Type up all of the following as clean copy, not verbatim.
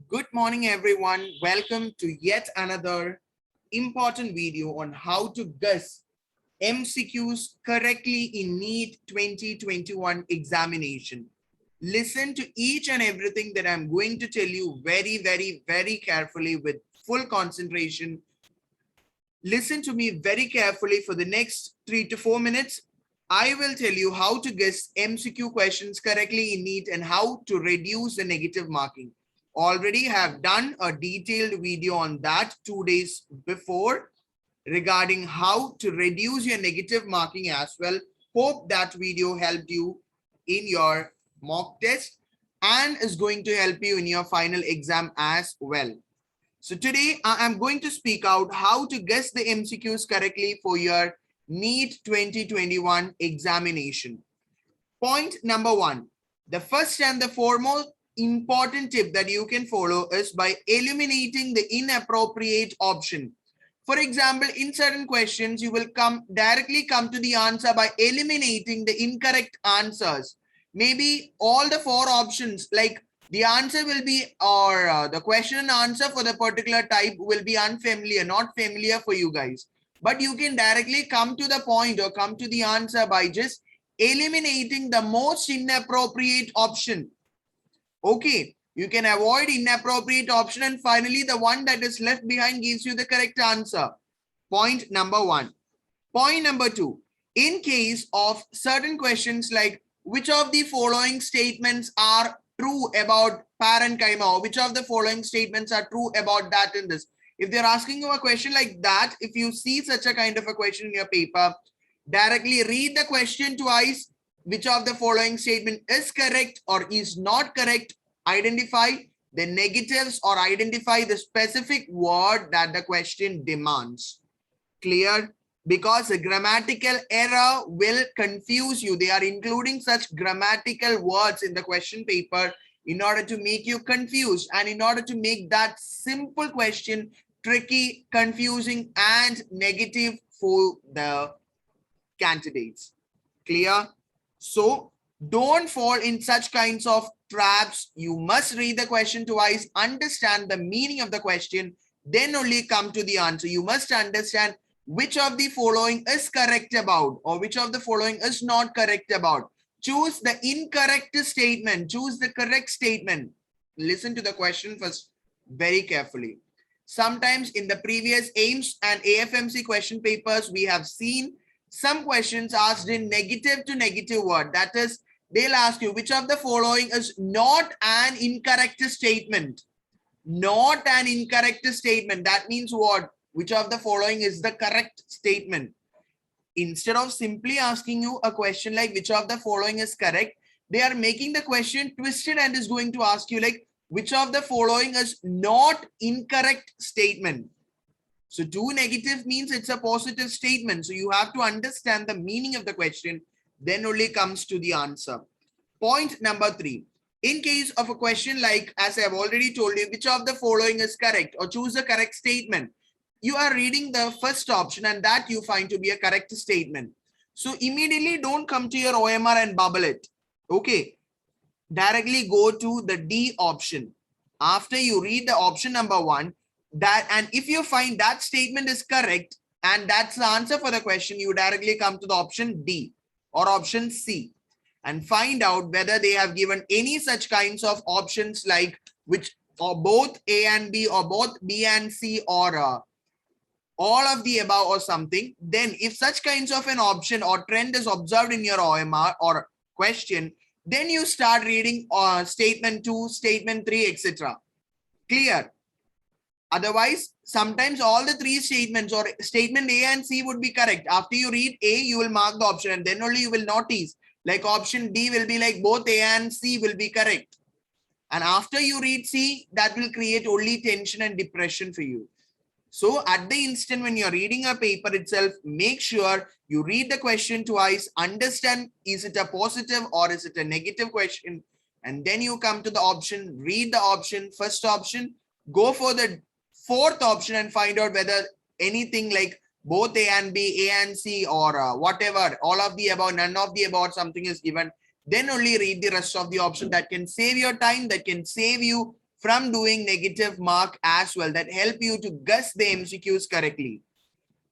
Good morning, everyone. Welcome to yet another important video on how to guess MCQs correctly in Neet 2021 examination. Listen to each and everything that I'm going to tell you very carefully with full concentration. Listen to me very carefully for the next 3 to 4 minutes. I will tell you how to guess MCQ questions correctly in Neet and how to reduce the negative marking. Already have done a detailed video on that 2 days before regarding how to reduce your negative marking as well. Hope that video helped you in your mock test and is going to help you in your final exam as well. So today I am going to speak out how to guess the MCQs correctly for your Neet 2021 examination. Point number one, the first and the foremost important tip that you can follow is by eliminating the inappropriate option. For example, in certain questions, you will directly come to the answer by eliminating the incorrect answers. Maybe all the 4 options, like the answer will be, or the question and answer for the particular type will be unfamiliar, not familiar for you guys. But you can directly come to the point or come to the answer by just eliminating the most inappropriate option. Okay, you can avoid inappropriate option and finally the one that is left behind gives you the correct answer. Point number one. Point number two, in case of certain questions like which of the following statements are true about parenchyma, or which of the following statements are true about that and this. If they're asking you a question like that, if you see such a kind of a question in your paper, directly read the question twice. Which of the following statement is correct or is not correct? Identify the negatives or identify the specific word that the question demands. Clear? Because a grammatical error will confuse you. They are including such grammatical words in the question paper in order to make you confused and in order to make that simple question tricky, confusing, and negative for the candidates. Clear? So don't fall in such kinds of traps. You must read the question twice, understand the meaning of the question, then only come to the answer. You must understand which of the following is correct about or which of the following is not correct about. Choose the incorrect statement. Choose the correct statement. Listen to the question first very carefully. Sometimes in the previous AIMS and AFMC question papers, we have seen some questions asked in negative to negative word. That is, they'll ask you which of the following is not an incorrect statement. Not an incorrect statement. That means what? Which of the following is the correct statement? Instead of simply asking you a question like which of the following is correct, they are making the question twisted and is going to ask you like which of the following is not incorrect statement. So two negative means it's a positive statement. So you have to understand the meaning of the question, then only comes to the answer. Point number 3. In case of a question like, as I have already told you, which of the following is correct or choose a correct statement. You are reading the first option and that you find to be a correct statement. So immediately don't come to your OMR and bubble it. Okay. Directly go to the D option. After you read the option number 1, and if you find that statement is correct and that's the answer for the question, you directly come to the option D or option C and find out whether they have given any such kinds of options like which or both A and B or both B and C or all of the above or something. Then if such kinds of an option or trend is observed in your OMR or question, then you start reading statement 2, statement 3, etc. Clear? Otherwise, sometimes all the 3 statements or statement A and C would be correct. After you read A, you will mark the option and then only you will notice like option D will be like both A and C will be correct. And after you read C, that will create only tension and depression for you. So at the instant when you're reading a paper itself, make sure you read the question twice, understand is it a positive or is it a negative question, and then you come to the option, read the option, first option, go for the 4th option and find out whether anything like both A and B, A and C or whatever, all of the above, none of the above, something is given. Then only read the rest of the option. That can save your time, that can save you from doing negative mark as well that help you to guess the MCQs correctly.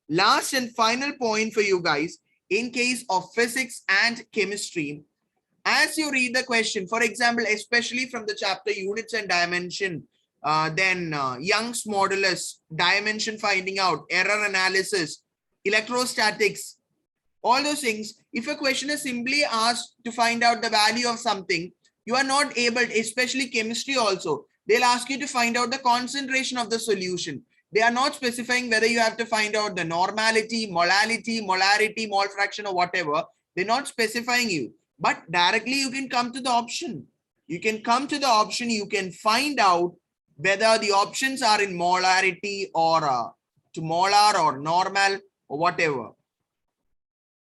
Last and final point for you guys, in case of physics and chemistry, as you read the question, for example, especially from the chapter units and dimension, then Young's modulus, dimension finding out, error analysis, electrostatics, all those things, if a question is simply asked to find out the value of something, you are not able, especially chemistry also, they'll ask you to find out the concentration of the solution. They are not specifying whether you have to find out the normality, molarity, mole fraction or whatever. They're not specifying you, but directly you can come to the option. You can come to the option, you can find out whether the options are in molarity or to molar or normal or whatever.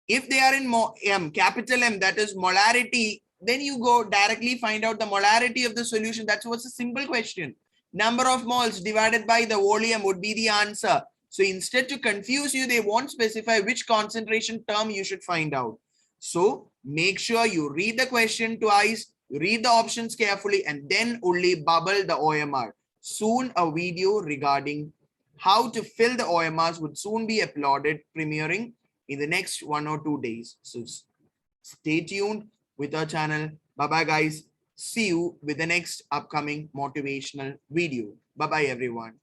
If they are in capital M, that is molarity, then you go directly find out the molarity of the solution. That's what's a simple question. Number of moles divided by the volume would be the answer. So instead to confuse you, they won't specify which concentration term you should find out. So make sure you read the question twice, read the options carefully, and then only bubble the OMR. Soon a video regarding how to fill the OMRs would soon be uploaded, premiering in the next 1 or 2 days. So stay tuned with our channel. Bye-bye, guys. See you with the next upcoming motivational video. Bye-bye, everyone.